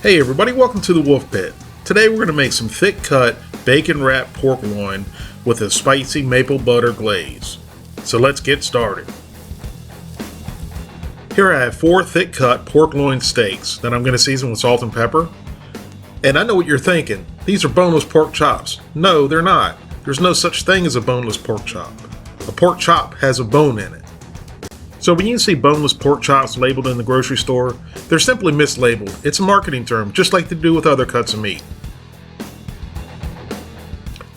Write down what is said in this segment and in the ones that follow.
Hey everybody, welcome to the Wolfe Pit. Today we're going to make some thick cut bacon wrapped pork loin with a spicy maple butter glaze. So let's get started. Here I have 4 thick cut pork loin steaks that I'm going to season with salt and pepper. And I know what you're thinking, these are boneless pork chops. No, they're not. There's no such thing as a boneless pork chop. A pork chop has a bone in it. So when you see boneless pork chops labeled in the grocery store, they're simply mislabeled. It's a marketing term, just like they do with other cuts of meat.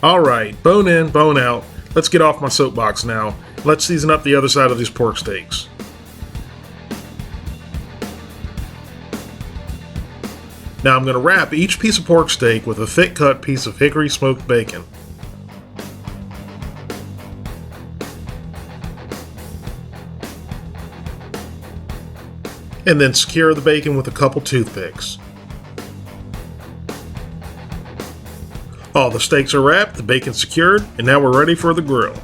Alright, bone in, bone out. Let's get off my soapbox now. Let's season up the other side of these pork steaks. Now I'm going to wrap each piece of pork steak with a thick cut piece of hickory smoked bacon. And then secure the bacon with a couple toothpicks. All the steaks are wrapped, the bacon's secured, and now we're ready for the grill.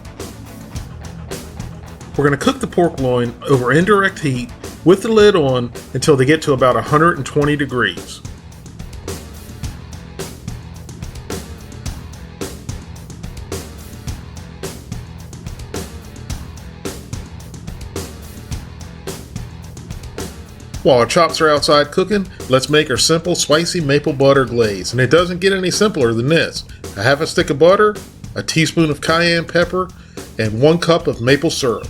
We're going to cook the pork loin over indirect heat with the lid on until they get to about 120 degrees. While our chops are outside cooking, let's make our simple spicy maple butter glaze. And it doesn't get any simpler than this. A half a stick of butter, a teaspoon of cayenne pepper, and 1 cup of maple syrup.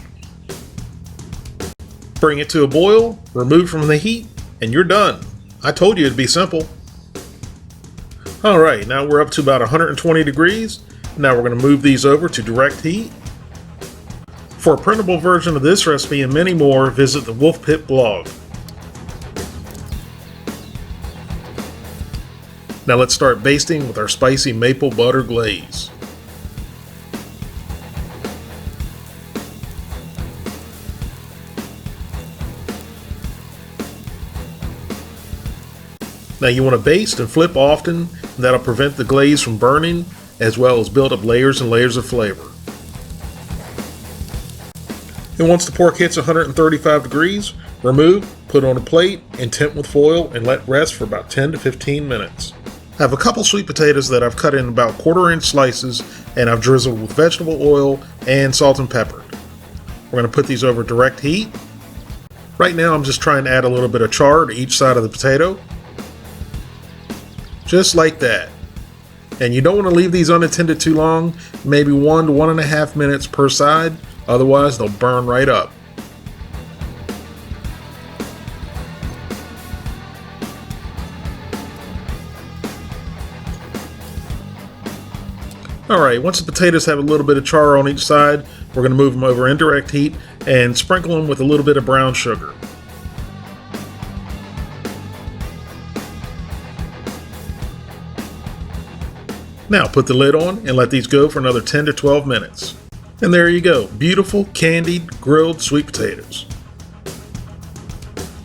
Bring it to a boil, remove from the heat, and you're done. I told you it'd be simple. Alright, now we're up to about 120 degrees. Now we're going to move these over to direct heat. For a printable version of this recipe and many more, visit the Wolfe Pit Blog. Now let's start basting with our spicy maple butter glaze. Now you want to baste and flip often, and that'll prevent the glaze from burning, as well as build up layers and layers of flavor. And once the pork hits 135 degrees, remove, put on a plate, and temp with foil and let rest for about 10 to 15 minutes. I have a couple sweet potatoes that I've cut in about 1/4 inch slices and I've drizzled with vegetable oil and salt and pepper. We're going to put these over direct heat. Right now I'm just trying to add a little bit of char to each side of the potato. Just like that. And you don't want to leave these unattended too long, maybe 1 to 1.5 minutes per side, otherwise they'll burn right up. Alright, once the potatoes have a little bit of char on each side, we're going to move them over indirect heat and sprinkle them with a little bit of brown sugar. Now put the lid on and let these go for another 10 to 12 minutes. And there you go, beautiful candied grilled sweet potatoes.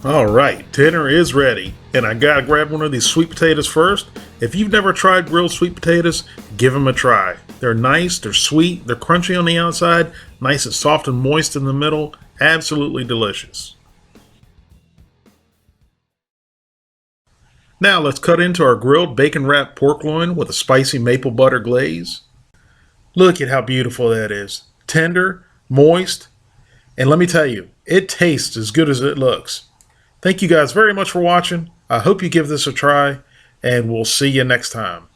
Alright, dinner is ready, and I gotta grab one of these sweet potatoes first. If you've never tried grilled sweet potatoes, give them a try. They're nice, they're sweet, they're crunchy on the outside, nice and soft and moist in the middle, absolutely delicious. Now let's cut into our grilled bacon wrapped pork loin with a spicy maple butter glaze. Look at how beautiful that is. Tender, moist, and let me tell you, it tastes as good as it looks. Thank you guys very much for watching. I hope you give this a try, and we'll see you next time.